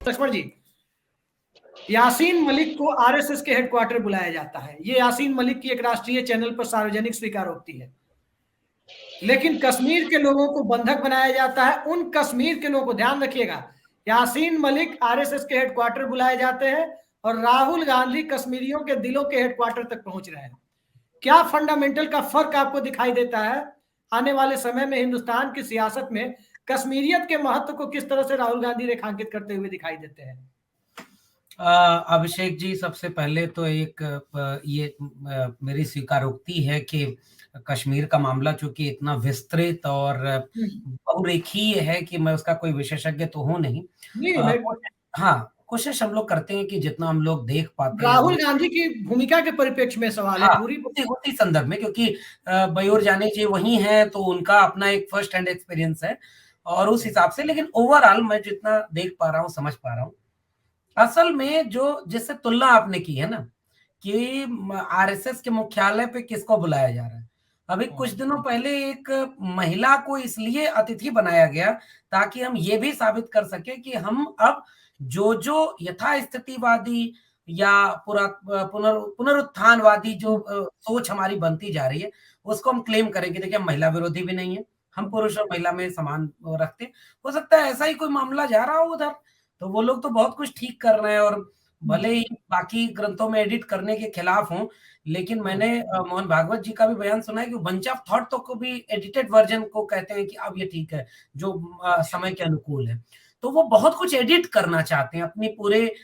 लक्ष्मण जी, यासीन मलिक को आरएसएस के हेडक्वार्टर बुलाया जाता है। ये यासीन मलिक की एक राष्ट्रीय चैनल पर सार्वजनिक स्वीकारोक्ति है। लेकिन कश्मीर के लोगों को बंधक बनाया जाता है। उन कश्मीर के लोगों को, ध्यान रखिएगा, यासीन मलिक आरएसएस के हेडक्वार्टर बुलाए जाते हैं और राहुल गांधी कश्मीरियों के दिलों के हेडक्वार्टर तक पहुंच रहे हैं। क्या फंडामेंटल का फर्क आपको दिखाई देता है? आने वाले समय में हिंदुस्तान की सियासत में कश्मीरियत के महत्व को किस तरह से राहुल गांधी रेखांकित करते हुए दिखाई देते हैं? अभिषेक जी, सबसे पहले तो ये मेरी स्वीकारोक्ति है कि कश्मीर का मामला चूंकि इतना विस्तृत और बहुरेखीय है कि मैं उसका कोई विशेषज्ञ तो हूं नहीं। हाँ, कोशिश हम लोग करते हैं कि जितना हम लोग देख पाते हैं राहुल गांधी की भूमिका के परिप्रेक्ष्य में सवाल है हाँ, पूरी उसी संदर्भ में, क्योंकि बयोर जानी जी वही हैं तो उनका अपना एक फर्स्ट हैंड एक्सपीरियंस है और उस हिसाब से। लेकिन ओवरऑल मैं जितना देख पा रहा हूँ, समझ पा रहा हूँ, असल में जो जिससे तुलना आपने की है ना कि आरएसएस के मुख्यालय पे किसको बुलाया जा रहा है। अभी कुछ दिनों पहले एक महिला को इसलिए अतिथि बनाया गया ताकि हम ये भी साबित कर सके कि हम अब जो यथास्थितिवादी या पुनरुत्थानवादी जो सोच हमारी बनती जा रही है उसको हम क्लेम करेंगे। देखिए, हम महिला विरोधी भी नहीं है, हम पुरुष और महिला में समान रखते हैं। हो सकता है ऐसा ही कोई मामला जा रहा हो उधर, तो वो लोग तो बहुत कुछ ठीक कर रहे हैं और भले ही बाकी ग्रंथों में एडिट करने के खिलाफ हूं, लेकिन मैंने मोहन भागवत जी का भी बयान सुना है कि बंच ऑफ थॉट तो को भी एडिटेड वर्जन को कहते हैं कि अब ये ठीक है, जो समय के अनुकूल है। तो वो बहुत कुछ एडिट करना चाहते हैं अपनी पूरे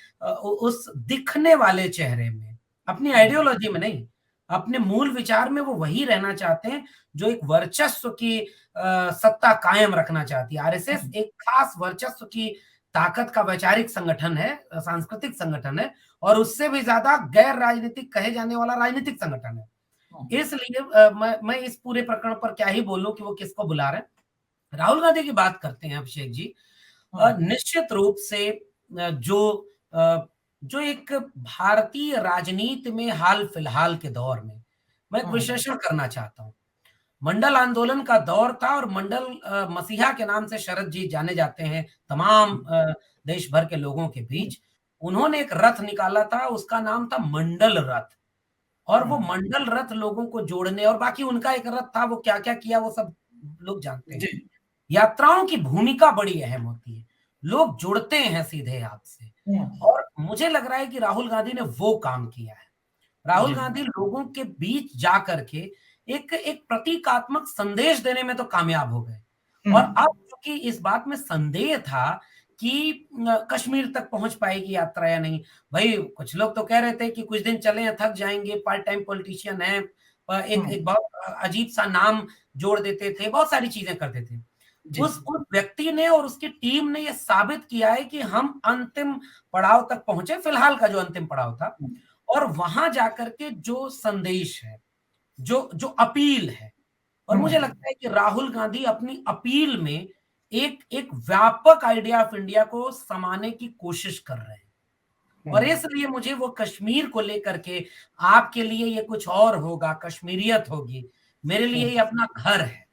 उस दिखने वाले चेहरे में, अपनी आइडियोलॉजी में नहीं, अपने मूल विचार में वो वही रहना चाहते हैं जो एक वर्चस्व की सत्ता कायम रखना चाहती है। आरएसएस एक खास वर्चस्व की ताकत का वैचारिक संगठन है, सांस्कृतिक संगठन है और उससे भी ज्यादा गैर राजनीतिक कहे जाने वाला राजनीतिक संगठन है। इसलिए मैं इस पूरे प्रकरण पर क्या ही बोलूं कि वो किसको बुला रहे हैं। राहुल गांधी की बात करते हैं अभिषेक जी, निश्चित रूप से जो एक भारतीय राजनीति में हाल फिलहाल के दौर में मैं एक विश्लेषण करना चाहता हूं। मंडल आंदोलन का दौर था और मंडल मसीहा के नाम से शरद जी जाने जाते हैं तमाम देश भर के लोगों के बीच। उन्होंने एक रथ निकाला था, उसका नाम था मंडल रथ, और वो मंडल रथ लोगों को जोड़ने, और बाकी उनका एक रथ था, वो क्या क्या किया वो सब लोग जानते हैं। यात्राओं की भूमिका बड़ी अहम होती है, लोग जुड़ते हैं सीधे आपसे, और मुझे लग रहा है कि राहुल गांधी ने वो काम किया है। राहुल गांधी लोगों के बीच जा करके एक प्रतीकात्मक संदेश देने में तो कामयाब हो गए। और अब चूंकि इस बात में संदेह था कि कश्मीर तक पहुंच पाएगी यात्रा या नहीं, भाई कुछ लोग तो कह रहे थे कि कुछ दिन चले थक जाएंगे, पार्ट टाइम पॉलिटिशियन है, एक बहुत अजीब सा नाम जोड़ देते थे, बहुत सारी चीजें करते थे। उस व्यक्ति ने और उसकी टीम ने यह साबित किया है कि हम अंतिम पड़ाव तक पहुंचे, फिलहाल का जो अंतिम पड़ाव था, और वहां जाकर के जो संदेश है, जो जो अपील है, और मुझे लगता है कि राहुल गांधी अपनी अपील में एक व्यापक आइडिया ऑफ इंडिया को समाने की कोशिश कर रहे हैं। और इसलिए मुझे वो कश्मीर को लेकर के, आपके लिए ये कुछ और होगा, कश्मीरियत होगी, मेरे लिए ये अपना घर है।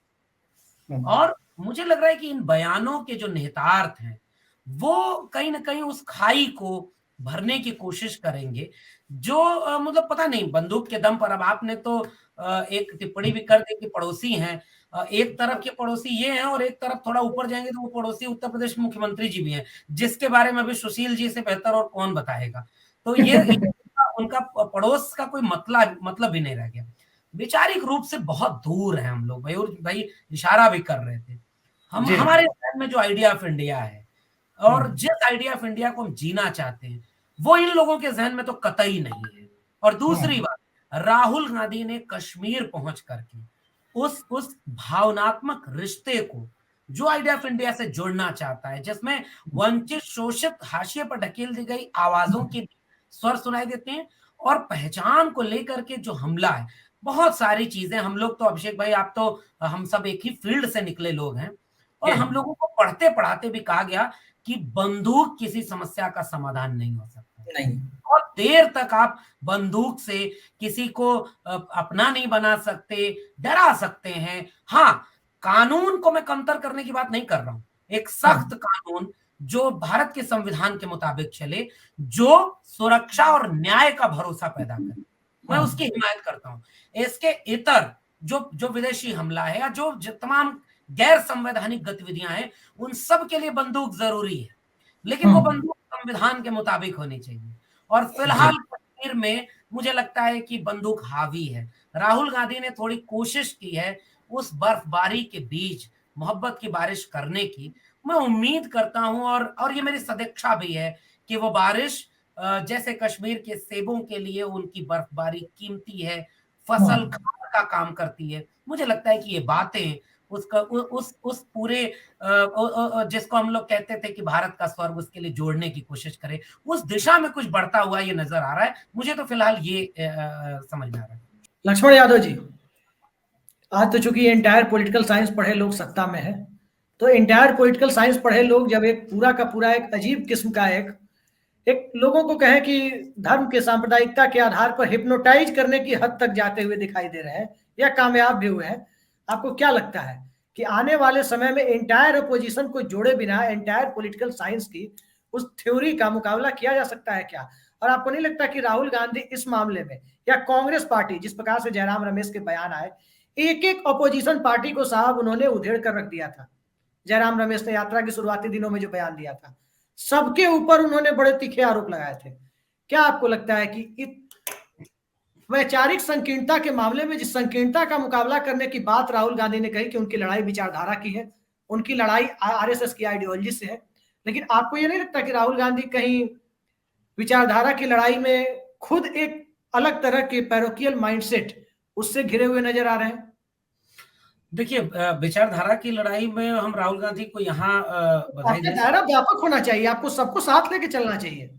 और मुझे लग रहा है कि इन बयानों के जो निहितार्थ हैं वो कहीं ना कहीं उस खाई को भरने की कोशिश करेंगे, जो मतलब पता नहीं, बंदूक के दम पर। अब आपने तो एक टिप्पणी भी कर दी कि पड़ोसी हैं, एक तरफ के पड़ोसी ये हैं और एक तरफ थोड़ा ऊपर जाएंगे तो वो पड़ोसी उत्तर प्रदेश के मुख्यमंत्री जी भी हैं, जिसके बारे में अभी सुशील जी से बेहतर और कौन बताएगा। तो ये उनका पड़ोस का कोई मतलब भी नहीं रह गया। वैचारिक रूप से बहुत दूर है हम लोग, भाई इशारा भी कर रहे थे। हमारे जहन में जो आइडिया ऑफ इंडिया है और जिस आइडिया ऑफ इंडिया को हम जीना चाहते हैं वो इन लोगों के जहन में तो कतई नहीं है। और दूसरी बात, राहुल गांधी ने कश्मीर पहुंच करके उस भावनात्मक रिश्ते को जो आइडिया ऑफ इंडिया से जुड़ना चाहता है, जिसमें वंचित, शोषित, हाशिए पर ढकेल दी गई आवाजों के स्वर सुनाई देते हैं, और पहचान को लेकर के जो हमला है, बहुत सारी चीजें। हम लोग तो अभिषेक भाई, आप तो, हम सब एक ही फील्ड से निकले लोग हैं, और हम लोगों को पढ़ते पढ़ाते भी कहा गया कि बंदूक किसी समस्या का समाधान नहीं हो सकता नहीं। और देर तक आप बंदूक से किसी को अपना नहीं बना सकते, डरा सकते हैं। हाँ, कानून को मैं कमतर करने की बात नहीं कर रहा हूं, एक सख्त कानून जो भारत के संविधान के मुताबिक चले, जो सुरक्षा और न्याय का भरोसा पैदा करे, मैं उसकी हिमायत करता हूं। इसके इतर जो विदेशी हमला है या जो तमाम गैर संवैधानिक गतिविधियां हैं, उन सब के लिए बंदूक जरूरी है, लेकिन वो बंदूक संविधान के मुताबिक होनी चाहिए। और फिलहाल कश्मीर में मुझे लगता है कि बंदूक हावी है। राहुल गांधी ने थोड़ी कोशिश की है उस बर्फबारी के बीच मोहब्बत की बारिश करने की। मैं उम्मीद करता हूं और ये मेरी सदिच्छा भी है कि वो बारिश जैसे कश्मीर के सेबों के लिए उनकी बर्फबारी कीमती है, फसल खाद का काम करती है। मुझे लगता है कि ये बातें उसका उस पूरे जिसको हम लोग कहते थे कि भारत का स्वर्ग, उसके लिए जोड़ने की कोशिश करे, उस दिशा में कुछ बढ़ता हुआ ये नजर आ रहा है। मुझे तो फिलहाल ये समझ में आ रहा है। लक्ष्मण यादव जी, आज तो चूंकि एंटायर पॉलिटिकल साइंस पढ़े लोग सत्ता में है, तो एंटायर पॉलिटिकल साइंस पढ़े लोग जब एक पूरा का पूरा एक अजीब किस्म का एक लोगों को कहें कि धर्म के सांप्रदायिकता के आधार पर हिप्नोटाइज करने की हद तक जाते हुए दिखाई दे रहे हैं या कामयाब भी हुए हैं, आपको क्या लगता है कि आने वाले समय में एंटायर अपोजिशन को जोड़े बिना एंटायर पॉलिटिकल साइंस की उस थ्योरी का मुकाबला किया जा सकता है क्या? और आपको नहीं लगता कि राहुल गांधी इस मामले में या कांग्रेस पार्टी, जिस प्रकार से जयराम रमेश के बयान आए, एक एक अपोजिशन पार्टी को साहब उन्होंने उधेड़ कर रख दिया था। जयराम रमेश ने यात्रा के शुरुआती दिनों में जो बयान दिया था, सबके ऊपर उन्होंने बड़े तीखे आरोप लगाए थे। क्या आपको लगता है कि वैचारिक संकीर्णता के मामले में जिस संकीर्णता का मुकाबला करने की बात राहुल गांधी ने कही कि उनकी लड़ाई विचारधारा की है, उनकी लड़ाई आरएसएस की आइडियोलॉजी से है, लेकिन आपको यह नहीं लगता कि राहुल गांधी कहीं विचारधारा की लड़ाई में खुद एक अलग तरह के पैरोकियल माइंडसेट उससे घिरे हुए नजर आ रहे हैं? देखिए, विचारधारा की लड़ाई में हम राहुल गांधी को यहाँ बधाई दे, दायरा व्यापक होना चाहिए, आपको सबको साथ लेके चलना चाहिए।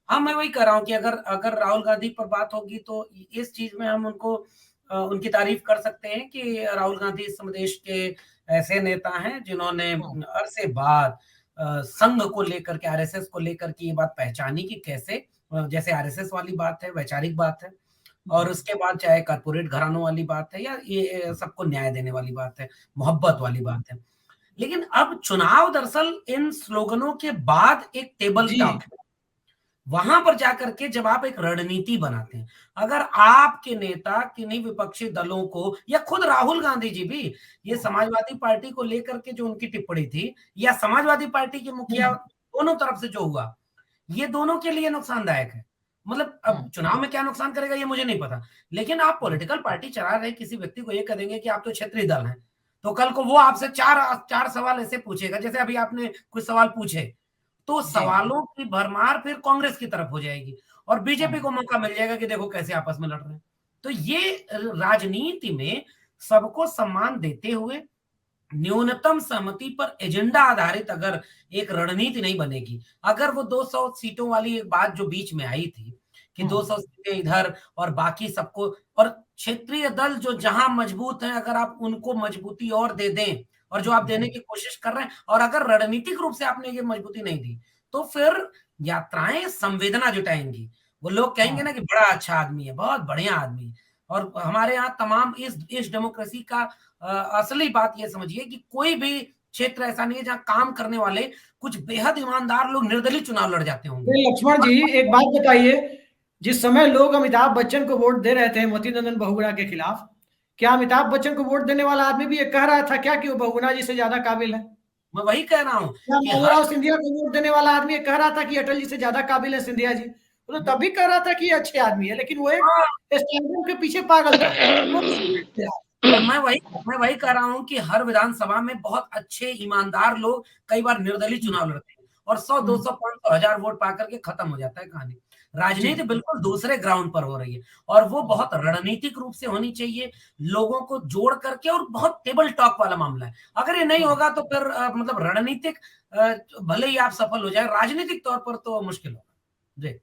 हाँ, मैं वही कह रहा हूँ कि अगर राहुल गांधी पर बात होगी तो इस चीज में हम उनको उनकी तारीफ कर सकते हैं कि राहुल गांधी इस देश के ऐसे नेता हैं जिन्होंने अरसे बाद संघ को लेकर के, आरएसएस को लेकर के ये बात पहचानी कि कैसे, जैसे आरएसएस वाली बात है, वैचारिक बात है, और उसके बाद चाहे कारपोरेट घरानों वाली बात है या ये सबको न्याय देने वाली बात है, मोहब्बत वाली बात है। लेकिन अब चुनाव दरअसल इन स्लोगनों के बाद एक टेबल टॉक है। वहां पर जाकर के जब आप एक रणनीति बनाते हैं, अगर आपके नेता किन्हीं विपक्षी दलों को या खुद राहुल गांधी जी भी ये समाजवादी पार्टी को लेकर के जो उनकी टिप्पणी थी या समाजवादी पार्टी के मुखिया, दोनों तरफ से जो हुआ, ये दोनों के लिए नुकसानदायक है। मतलब अब चुनाव में क्या नुकसान करेगा ये मुझे नहीं पता, लेकिन आप पॉलिटिकल पार्टी चला रहे किसी व्यक्ति को ये कहेंगे कि आप तो क्षेत्रीय दल हैं, तो कल को वो आपसे चार सवाल ऐसे पूछेगा जैसे अभी आपने कुछ सवाल पूछे, तो सवालों की भरमार फिर कांग्रेस की तरफ हो जाएगी और बीजेपी को मौका मिल जाएगा कि देखो कैसे आपस में लड़ रहे हैं। तो ये राजनीति में सबको सम्मान देते हुए न्यूनतम सहमति पर एजेंडा आधारित अगर एक रणनीति नहीं बनेगी, अगर वो 200 सीटों वाली एक बात जो बीच में आई थी कि 200 सीटें इधर और बाकी सबको, और क्षेत्रीय दल जो जहां मजबूत हैं अगर आप उनको मजबूती और दे दें, और जो आप देने की कोशिश कर रहे हैं, और अगर रणनीतिक रूप से आपने ये मजबूती नहीं दी, तो फिर यात्राएं संवेदना जुटाएंगी। वो लोग कहेंगे ना कि बड़ा अच्छा आदमी है, बहुत बढ़िया आदमी है। और हमारे यहाँ तमाम इस डेमोक्रेसी का असली बात ये समझिए कि कोई भी क्षेत्र ऐसा नहीं है जहाँ काम करने वाले कुछ बेहद ईमानदार लोग निर्दलीय चुनाव लड़ जाते होंगे। लक्ष्मण जी, एक बात बताइए, जिस समय लोग अमिताभ बच्चन को वोट दे रहे थे मोती नंदन बहुगुणा के खिलाफ, क्या अमिताभ बच्चन को वोट देने वाला आदमी भी ये कह रहा था क्या कि वो बहुगुणा जी से ज्यादा काबिल है? मैं वही कह रहा हूँ क्या माधवराव सिंधिया को वोट देने वाला आदमी ये कह रहा था कि अटल जी से ज्यादा काबिल है सिंधिया जी? तो तब भी कह रहा था कि ये अच्छे आदमी है, लेकिन वो एक स्टैंडर्ड के पीछे पागल था। मैं वही कह रहा हूँ कि हर विधानसभा में बहुत अच्छे ईमानदार लोग कई बार निर्दलीय चुनाव लड़ते हैं और 100, 200, 500, 1000 वोट पाकर के खत्म हो जाता है कहानी। राजनीति बिल्कुल दूसरे ग्राउंड पर हो रही है और वो बहुत रणनीतिक रूप से होनी चाहिए, लोगों को जोड़ करके, और बहुत टेबल टॉक वाला मामला है। अगर ये नहीं होगा तो फिर मतलब रणनीतिक भले ही आप सफल हो जाए, राजनीतिक तौर पर तो मुश्किल होगा। जी।